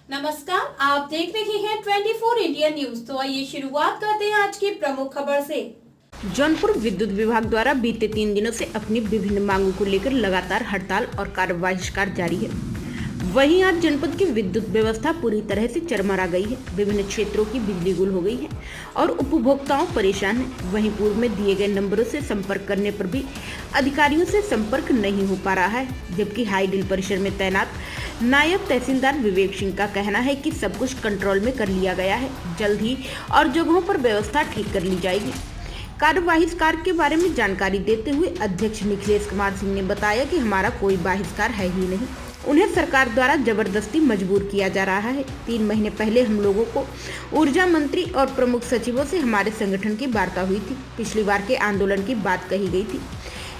नमस्कार, आप देख रहे हैं 24 इंडिया न्यूज। तो आइए शुरुआत करते हैं आज की प्रमुख खबर से। जौनपुर विद्युत विभाग द्वारा बीते 3 दिनों से अपनी विभिन्न मांगों को लेकर लगातार हड़ताल और कार्यबहिष्कार जारी है। वहीं आज जनपद की विद्युत व्यवस्था पूरी तरह से चरमरा गई है। विभिन्न क्षेत्रों की बिजली गुल हो गई है और उपभोक्ताओं परेशान हैं। वहीं पूर्व में दिए गए नंबरों से संपर्क करने पर भी अधिकारियों से संपर्क नहीं हो पा रहा है, जबकि हाईडिल परिसर में तैनात नायब तहसीलदार विवेक सिंह का कहना है कि सब कुछ कंट्रोल में कर लिया गया है, जल्द ही और जगहों पर व्यवस्था ठीक कर ली जाएगी। कार्यबहिष्कार के बारे में जानकारी देते हुए अध्यक्ष निखिलेश कुमार सिंह ने बताया कि हमारा कोई बहिष्कार है ही नहीं, उन्हें सरकार द्वारा जबरदस्ती मजबूर किया जा रहा है। 3 महीने पहले हम लोगों को ऊर्जा मंत्री और प्रमुख सचिवों से हमारे संगठन की वार्ता हुई थी। पिछली बार के आंदोलन की बात कही गई थी,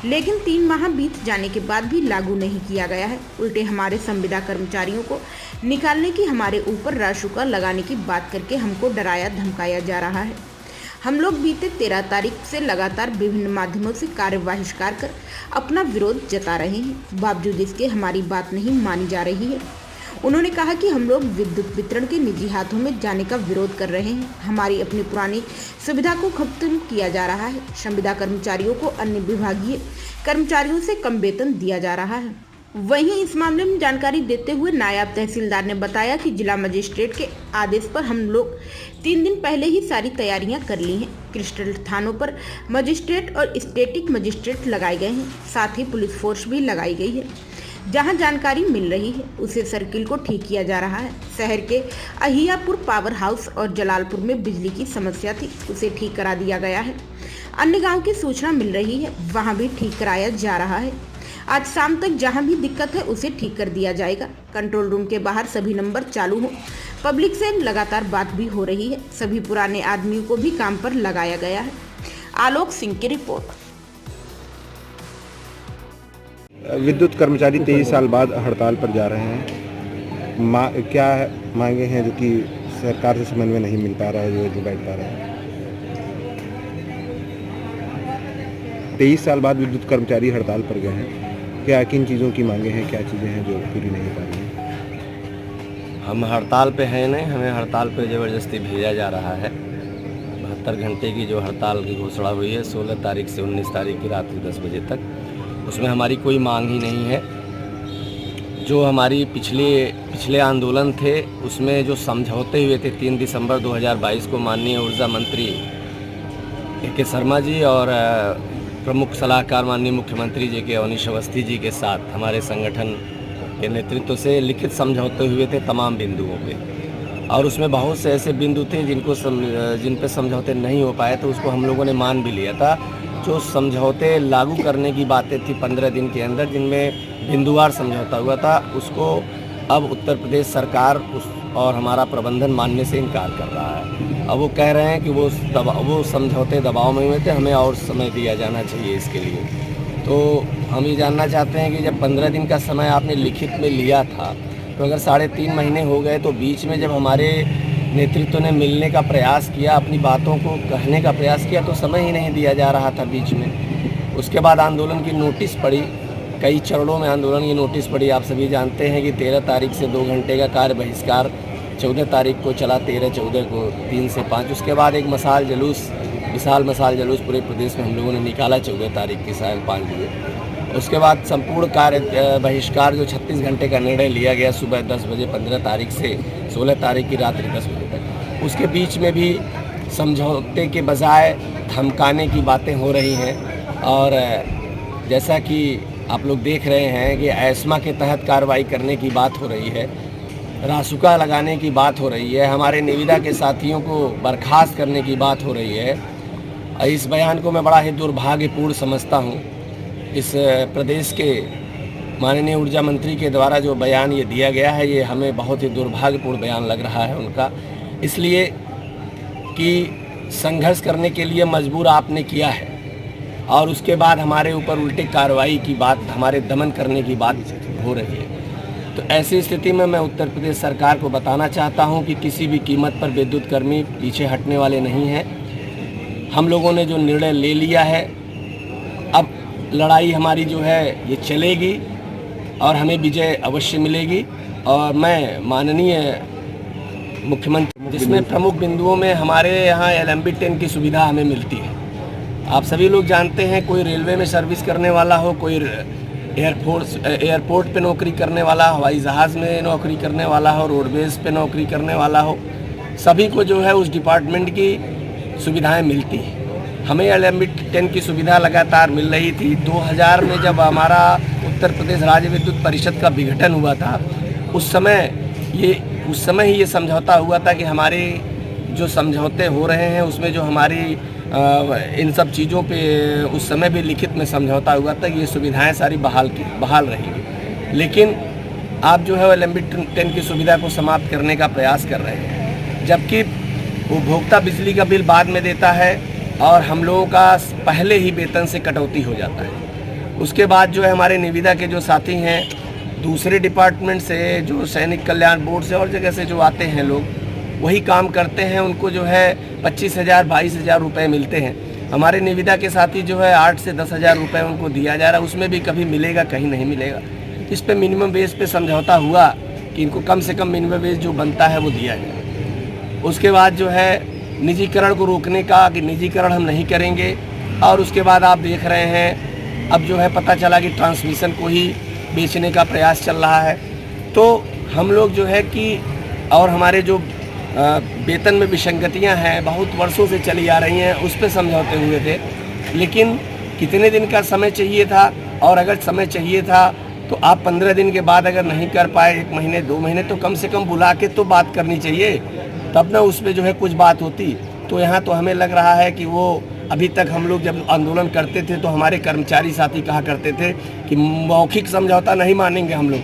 लेकिन 3 माह बीत जाने के बाद भी लागू नहीं किया गया है। उल्टे हमारे संविदा कर्मचारियों को निकालने की, हमारे ऊपर राशुका लगाने की बात करके हमको डराया धमकाया जा रहा है। हम लोग बीते 13 तारीख से लगातार विभिन्न माध्यमों से कार्यबहिष्कार कर अपना विरोध जता रहे हैं, बावजूद इसके हमारी बात नहीं मानी जा रही है। उन्होंने कहा कि हम लोग विद्युत वितरण के निजी हाथों में जाने का विरोध कर रहे हैं। हमारी अपनी पुरानी सुविधा को खत्म किया जा रहा है। संविदा कर्मचारियों को अन्य विभागीय कर्मचारियों से कम वेतन दिया जा रहा है। वहीं इस मामले में जानकारी देते हुए नायब तहसीलदार ने बताया कि जिला मजिस्ट्रेट के आदेश पर हम लोग 3 दिन पहले ही सारी तैयारियां कर ली हैं। क्रिस्टल थानों पर मजिस्ट्रेट और स्टेटिक मजिस्ट्रेट लगाए गए हैं, साथ ही पुलिस फोर्स भी लगाई गई है। जहां जानकारी मिल रही है उसे सर्किल को ठीक किया जा रहा है। शहर के अहियापुर पावर हाउस और जलालपुर में बिजली की समस्या थी, उसे ठीक करा दिया गया है। अन्य गाँव की सूचना मिल रही है, वहाँ भी ठीक कराया जा रहा है। आज शाम तक जहां भी दिक्कत है उसे ठीक कर दिया जाएगा। कंट्रोल रूम के बाहर सभी नंबर चालू हो। पब्लिक से लगातार बात भी हो रही है। सभी पुराने आदमियों को भी काम पर लगाया गया है। आलोक सिंह की रिपोर्ट। विद्युत कर्मचारी 23 साल बाद हड़ताल पर जा रहे हैं। क्या मांगे हैं जो कि सरकार से समन्वय नहीं मिल पा रहा है, जो बैठ पा रहे हैं? 23 साल बाद विद्युत कर्मचारी हड़ताल पर गए हैं। क्या किन चीज़ों की मांगे हैं, क्या चीज़ें हैं जो पूरी नहीं हो पा रही हैं? हम हड़ताल पे हैं नहीं, हमें हड़ताल पे ज़बरदस्ती भेजा जा रहा है। 72 घंटे की जो हड़ताल की घोषणा हुई है 16 तारीख से 19 तारीख की रात के 10 बजे तक, उसमें हमारी कोई मांग ही नहीं है। जो हमारी पिछले आंदोलन थे उसमें जो समझौते हुए थे 3 दिसंबर 2022 को माननीय ऊर्जा मंत्री के शर्मा जी और प्रमुख सलाहकार माननीय मुख्यमंत्री जी के अवनीश अवस्थी जी के साथ हमारे संगठन के नेतृत्व से लिखित समझौते हुए थे तमाम बिंदुओं पे, और उसमें बहुत से ऐसे बिंदु थे जिन पे समझौते नहीं हो पाए, तो उसको हम लोगों ने मान भी लिया था। जो समझौते लागू करने की बातें थी 15 दिन के अंदर, जिनमें बिंदुवार समझौता हुआ था, उसको अब उत्तर प्रदेश सरकार और हमारा प्रबंधन मानने से इनकार कर रहा है। अब वो कह रहे हैं कि वो समझौते दबाव में हुए थे, हमें और समय दिया जाना चाहिए इसके लिए। तो हम ये जानना चाहते हैं कि जब 15 दिन का समय आपने लिखित में लिया था, तो अगर 3.5 महीने हो गए, तो बीच में जब हमारे नेतृत्व ने मिलने का प्रयास किया, अपनी बातों को कहने का प्रयास किया, तो समय ही नहीं दिया जा रहा था बीच में। उसके बाद आंदोलन की नोटिस पड़ी, कई चरणों में आंदोलन की नोटिस पड़ी। आप सभी जानते हैं कि 13 तारीख से 2 घंटे का कार्य बहिष्कार 14 तारीख को चला, 13-14 को 3 से 5। उसके बाद एक विशाल मसाल जुलूस पूरे प्रदेश में हम लोगों ने निकाला 14 तारीख की सायं 5 बजे। उसके बाद संपूर्ण कार्य बहिष्कार जो 36 घंटे का निर्णय लिया गया सुबह 10 बजे 15 तारीख से 16 तारीख की रात्रि 10 बजे तक, उसके बीच में भी समझौते के बजाय धमकाने की बातें हो रही हैं। और जैसा कि आप लोग देख रहे हैं कि एस्मा के तहत कार्रवाई करने की बात हो रही है, रासुका लगाने की बात हो रही है, हमारे निविदा के साथियों को बर्खास्त करने की बात हो रही है। इस बयान को मैं बड़ा ही दुर्भाग्यपूर्ण समझता हूँ। इस प्रदेश के माननीय ऊर्जा मंत्री के द्वारा जो बयान ये दिया गया है, ये हमें बहुत ही दुर्भाग्यपूर्ण बयान लग रहा है उनका, इसलिए कि संघर्ष करने के लिए मजबूर आपने किया है और उसके बाद हमारे ऊपर उल्टी कार्रवाई की बात, हमारे दमन करने की बात हो रही है। तो ऐसी स्थिति में मैं उत्तर प्रदेश सरकार को बताना चाहता हूं कि किसी भी कीमत पर विद्युत कर्मी पीछे हटने वाले नहीं हैं। हम लोगों ने जो निर्णय ले लिया है, अब लड़ाई हमारी जो है ये चलेगी और हमें विजय अवश्य मिलेगी। और मैं माननीय मुख्यमंत्री, जिसमें प्रमुख बिंदुओं में हमारे यहाँ LMB 10 की सुविधा हमें मिलती है। आप सभी लोग जानते हैं, कोई रेलवे में सर्विस करने वाला हो, कोई एयरपोर्ट पे नौकरी करने वाला, हवाई जहाज़ में नौकरी करने वाला हो, रोडवेज पे नौकरी करने वाला हो, सभी को जो है उस डिपार्टमेंट की सुविधाएं मिलती हैं। हमें LMB 10 की सुविधा लगातार मिल रही थी। 2000 में जब हमारा उत्तर प्रदेश राज्य विद्युत परिषद का विघटन हुआ था, उस समय ही ये समझौता हुआ था कि हमारे जो समझौते हो रहे हैं उसमें जो हमारी इन सब चीज़ों पे उस समय भी लिखित में समझौता हुआ था कि ये सुविधाएं सारी बहाल रहेंगी। लेकिन आप जो है LMB 10 की सुविधा को समाप्त करने का प्रयास कर रहे हैं, जबकि उपभोक्ता बिजली का बिल बाद में देता है और हम लोगों का पहले ही वेतन से कटौती हो जाता है। उसके बाद जो है हमारे निविदा के जो साथी हैं दूसरे डिपार्टमेंट से, जो सैनिक कल्याण बोर्ड से और जगह से जो आते हैं लोग, वही काम करते हैं, उनको जो है 25,000 22,000 रुपये मिलते हैं। हमारे निविदा के साथी जो है 8 से 10,000 रुपये उनको दिया जा रहा है, उसमें भी कभी मिलेगा कहीं नहीं मिलेगा। इस पे मिनिमम वेज पे समझौता हुआ कि इनको कम से कम मिनिमम वेज जो बनता है वो दिया जाए। उसके बाद जो है निजीकरण को रोकने का कि निजीकरण हम नहीं करेंगे, और उसके बाद आप देख रहे हैं अब जो है पता चला कि ट्रांसमिशन को ही बेचने का प्रयास चल रहा है। तो हम लोग जो है कि और हमारे जो वेतन में विसंगतियां हैं बहुत वर्षों से चली आ रही हैं, उस पर समझौते हुए थे। लेकिन कितने दिन का समय चाहिए था, और अगर समय चाहिए था तो आप 15 दिन के बाद अगर नहीं कर पाए, 1 महीने 2 महीने, तो कम से कम बुला के तो बात करनी चाहिए, तब ना उसमें जो है कुछ बात होती। तो यहाँ तो हमें लग रहा है कि वो अभी तक हम लोग जब आंदोलन करते थे तो हमारे कर्मचारी साथी कहा करते थे कि मौखिक समझौता नहीं मानेंगे हम लोग,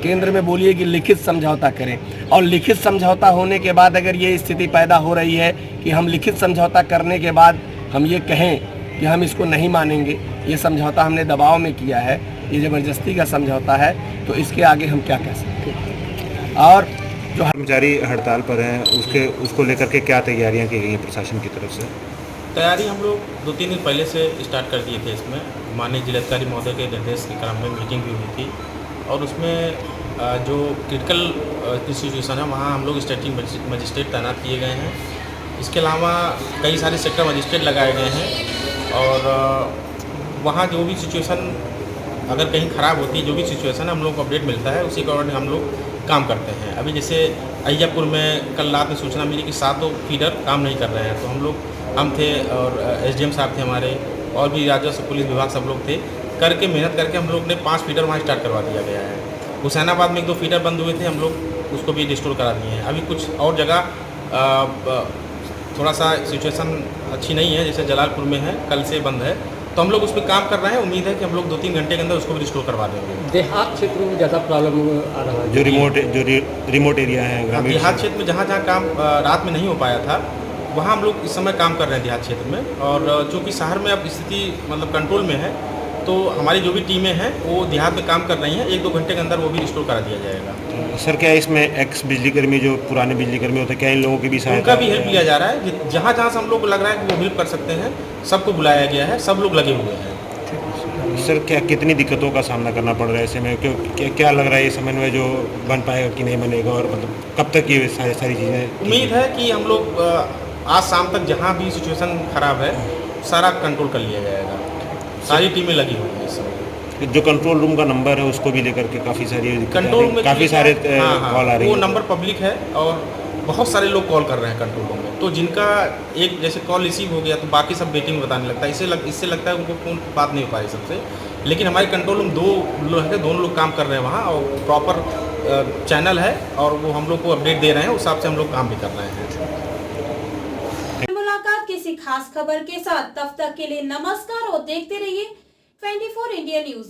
केंद्र में बोलिए कि लिखित समझौता करें। और लिखित समझौता होने के बाद अगर ये स्थिति पैदा हो रही है कि हम लिखित समझौता करने के बाद हम ये कहें कि हम इसको नहीं मानेंगे, ये समझौता हमने दबाव में किया है, ये ज़बरदस्ती का समझौता है, तो इसके आगे हम क्या कह सकते हैं। और जो कर्मचारी हड़ताल पर हैं उसको लेकर के क्या तैयारियां की गई हैं प्रशासन की तरफ से? तैयारी हम लोग 2-3 दिन पहले से स्टार्ट कर दिए थे। इसमें माननीय जिलाधिकारी महोदय के निर्देश के क्रम में मीटिंग भी हुई थी, और उसमें जो क्रिटिकल इंस्टीट्यूशन है वहाँ हम लोग स्टेटिंग मजिस्ट्रेट तैनात किए गए हैं। इसके अलावा कई सारे सेक्टर मजिस्ट्रेट लगाए गए हैं, और वहाँ जो भी सिचुएशन अगर कहीं ख़राब होती है, जो भी सिचुएशन हम लोग को अपडेट मिलता है, उसी के अकॉर्डिंग हम लोग काम करते हैं। अभी जैसे अहियापुर में कल रात में सूचना मिली कि 7 फीडर काम नहीं कर रहे हैं, तो हम थे और SDM साहब थे हमारे, और भी राजस्व पुलिस विभाग सब लोग थे, करके मेहनत करके हम लोग ने 5 फीडर वहाँ स्टार्ट करवा दिया गया है। हुसैनाबाद में 1-2 फीडर बंद हुए थे, हम लोग उसको भी रिस्टोर करा दिए हैं। अभी कुछ और जगह थोड़ा सा सिचुएशन अच्छी नहीं है, जैसे जलालपुर में है, कल से बंद है, तो हम लोग उस पर काम कर रहे हैं। उम्मीद है कि हम लोग 2-3 घंटे के अंदर उसको भी रिस्टोर करवा देंगे। देहात क्षेत्र में ज़्यादा प्रॉब्लम आ रहा है, जो रिमोट एरिया है, देहात क्षेत्र में जहाँ काम रात में नहीं हो पाया था, वहाँ हम लोग इस समय काम कर रहे हैं देहात क्षेत्र में। और चूँकि शहर में अब स्थिति मतलब कंट्रोल में है, तो हमारी जो भी टीमें हैं वो देहात में काम कर रही हैं। 1-2 घंटे के अंदर वो भी रिस्टोर करा दिया जाएगा। सर, क्या इसमें एक्स बिजली कर्मी, जो पुराने बिजली कर्मी होते हैं, क्या इन लोगों की भी सहायता, उनका भी हेल्प लिया जा रहा है? जहाँ जहाँ से हम लोग को लग रहा है कि वो हेल्प कर सकते हैं, सबको बुलाया गया है, सब लोग लगे हुए हैं। सर, क्या कितनी दिक्कतों का सामना करना पड़ रहा है ऐसे में? क्या लग रहा है ये समन्वय जो बन पाएगा कि नहीं बनेगा, और मतलब कब तक ये सारी चीज़ें? उम्मीद है कि हम लोग आज शाम तक जहाँ भी सिचुएशन ख़राब है सारा कंट्रोल कर लिया जाएगा। सारी टीमें लगी हुई हैं इस समय। जो कंट्रोल रूम का नंबर है उसको भी लेकर के काफ़ी सारे कंट्रोल में काफ़ी सारे कॉल आ रही है। वो नंबर पब्लिक है और बहुत सारे लोग कॉल कर रहे हैं कंट्रोल रूम में। तो जिनका एक जैसे कॉल रिसीव हो गया तो बाकी सब वेटिंग में बताने लगता है। इससे लगता है उनको फोन बात नहीं हो पा रही सबसे। लेकिन हमारे कंट्रोल रूम 2 लोग हैं, दोनों लोग काम कर रहे हैं वहाँ, और प्रॉपर चैनल है और वो हम लोग को अपडेट दे रहे हैं, उस हिसाब से हम लोग काम भी कर रहे हैं। मुलाकात किसी खास खबर के साथ, तब तक के लिए नमस्कार और देखते रहिए 24 इंडिया न्यूज।